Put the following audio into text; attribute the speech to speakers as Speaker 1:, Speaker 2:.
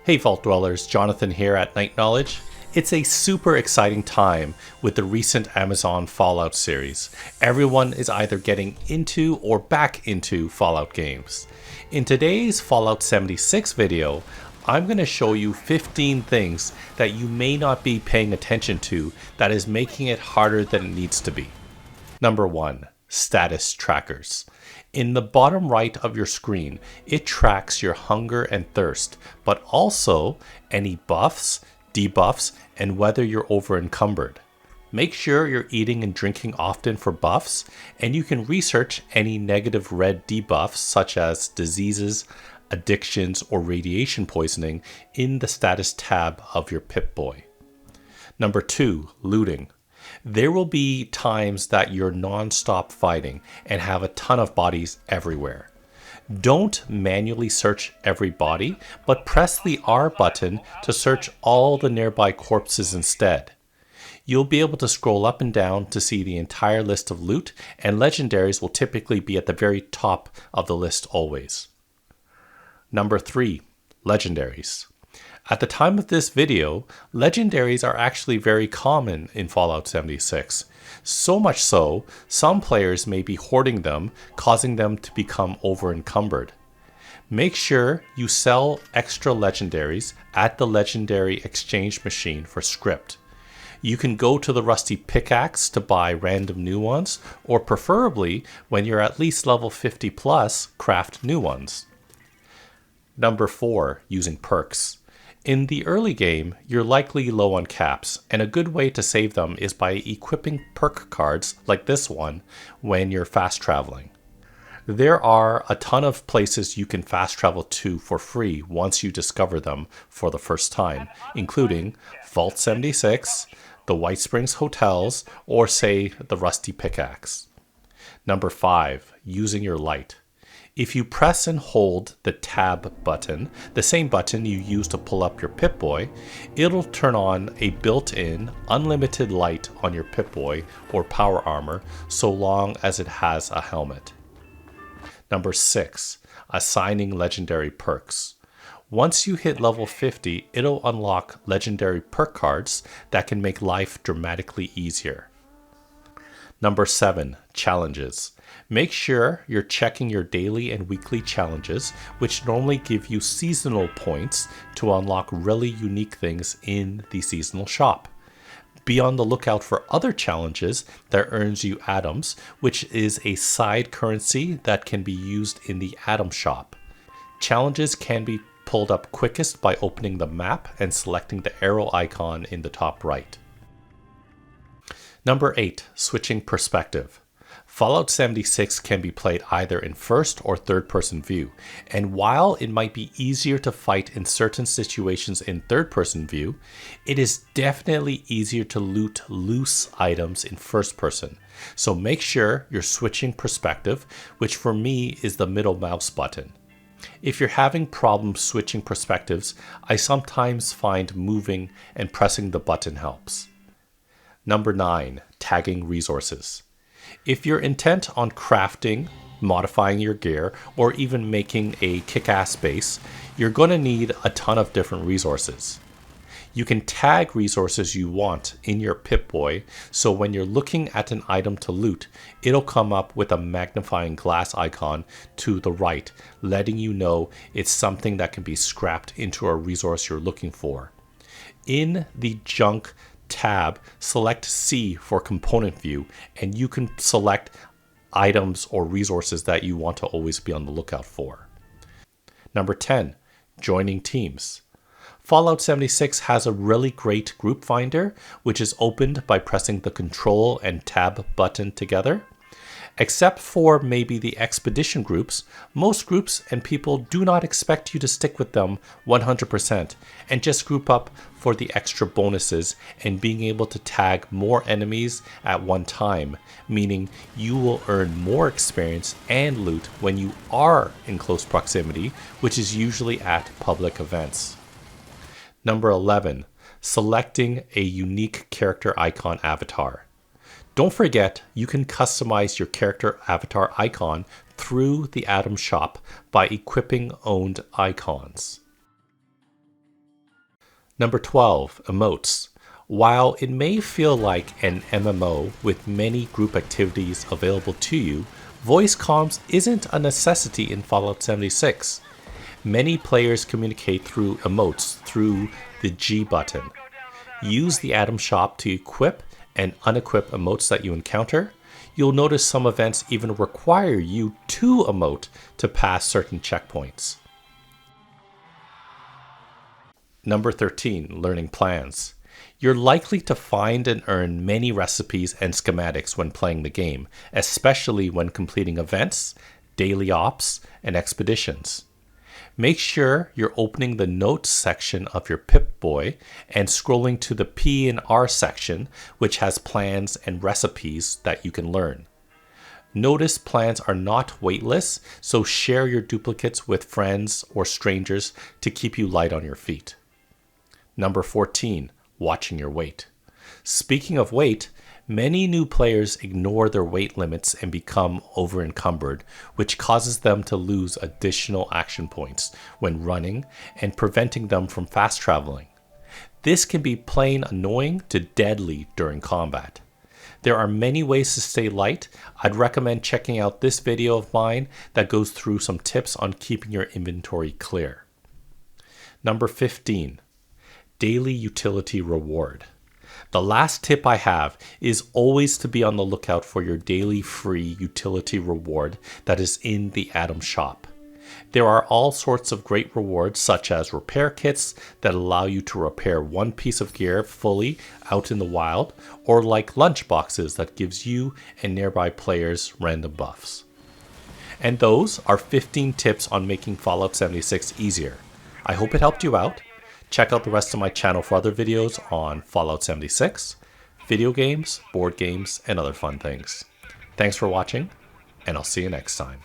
Speaker 1: Hey Vault Dwellers, Jonathan here at Night Knowledge. It's a super exciting time with the recent Amazon Fallout series. Everyone is either getting into or back into Fallout games. In today's Fallout 76 video, I'm going to show you 15 things that you may not be paying attention to that is making it harder than it needs to be. Number 1. Status trackers. In the bottom right of your screen, it tracks your hunger and thirst, but also any buffs, debuffs, and whether you're over encumbered. Make sure you're eating and drinking often for buffs, and you can research any negative red debuffs such as diseases, addictions, or radiation poisoning in the status tab of your Pip-Boy. Number 2, looting. There will be times that you're non-stop fighting and have a ton of bodies everywhere. Don't manually search every body, but press the R button to search all the nearby corpses instead. You'll be able to scroll up and down to see the entire list of loot, and legendaries will typically be at the very top of the list always. Number 3, legendaries. At the time of this video, legendaries are actually very common in Fallout 76. So much so, some players may be hoarding them, causing them to become over-encumbered. Make sure you sell extra legendaries at the legendary exchange machine for script. You can go to the rusty pickaxe to buy random new ones, or preferably, when you're at least level 50 plus, craft new ones. Number 4, using perks. In the early game, you're likely low on caps, and a good way to save them is by equipping perk cards like this one when you're fast traveling. There are a ton of places you can fast travel to for free once you discover them for the first time, including Vault 76, the White Springs Hotels, or say the Rusty Pickaxe. Number 5, using your light. If you press and hold the tab button, the same button you use to pull up your Pip-Boy, it'll turn on a built-in unlimited light on your Pip-Boy or power armor so long as it has a helmet. Number 6, assigning legendary perks. Once you hit level 50, it'll unlock legendary perk cards that can make life dramatically easier. Number 7, challenges. Make sure you're checking your daily and weekly challenges, which normally give you seasonal points to unlock really unique things in the seasonal shop. Be on the lookout for other challenges that earns you atoms, which is a side currency that can be used in the atom shop. Challenges can be pulled up quickest by opening the map and selecting the arrow icon in the top right. Number 8, switching perspective. Fallout 76 can be played either in first or third person view, and while it might be easier to fight in certain situations in third person view, it is definitely easier to loot loose items in first person. So make sure you're switching perspective, which for me is the middle mouse button. If you're having problems switching perspectives, I sometimes find moving and pressing the button helps. Number 9, tagging resources. If you're intent on crafting, modifying your gear, or even making a kick-ass base, you're going to need a ton of different resources. You can tag resources you want in your Pip-Boy, so when you're looking at an item to loot, it'll come up with a magnifying glass icon to the right, letting you know it's something that can be scrapped into a resource you're looking for. In the junk tab, select C for component view, and you can select items or resources that you want to always be on the lookout for. Number 10, joining teams. Fallout 76 has a really great group finder, which is opened by pressing the Control and Tab button together. Except for maybe the expedition groups, most groups and people do not expect you to stick with them 100% and just group up for the extra bonuses and being able to tag more enemies at one time, meaning you will earn more experience and loot when you are in close proximity, which is usually at public events. Number 11, selecting a unique character icon avatar. Don't forget, you can customize your character avatar icon through the Atom Shop by equipping owned icons. Number 12, emotes. While it may feel like an MMO with many group activities available to you, voice comms isn't a necessity in Fallout 76. Many players communicate through emotes through the G button. Use the item shop to equip and unequip emotes that you encounter. You'll notice some events even require you to emote to pass certain checkpoints. Number 13, learning plans. You're likely to find and earn many recipes and schematics when playing the game, especially when completing events, daily ops, and expeditions. Make sure you're opening the notes section of your Pip-Boy and scrolling to the P and R section, which has plans and recipes that you can learn. Notice plans are not weightless, so share your duplicates with friends or strangers to keep you light on your feet. Number 14, watching your weight. Speaking of weight, many new players ignore their weight limits and become over-encumbered, which causes them to lose additional action points when running and preventing them from fast traveling. This can be plain annoying to deadly during combat. There are many ways to stay light. I'd recommend checking out this video of mine that goes through some tips on keeping your inventory clear. Number 15, daily utility reward. The last tip I have is always to be on the lookout for your daily free utility reward that is in the item shop. There are all sorts of great rewards such as repair kits that allow you to repair one piece of gear fully out in the wild, or like lunch boxes that gives you and nearby players random buffs. And those are 15 tips on making Fallout 76 easier. I hope it helped you out. Check out the rest of my channel for other videos on Fallout 76, video games, board games, and other fun things. Thanks for watching, and I'll see you next time.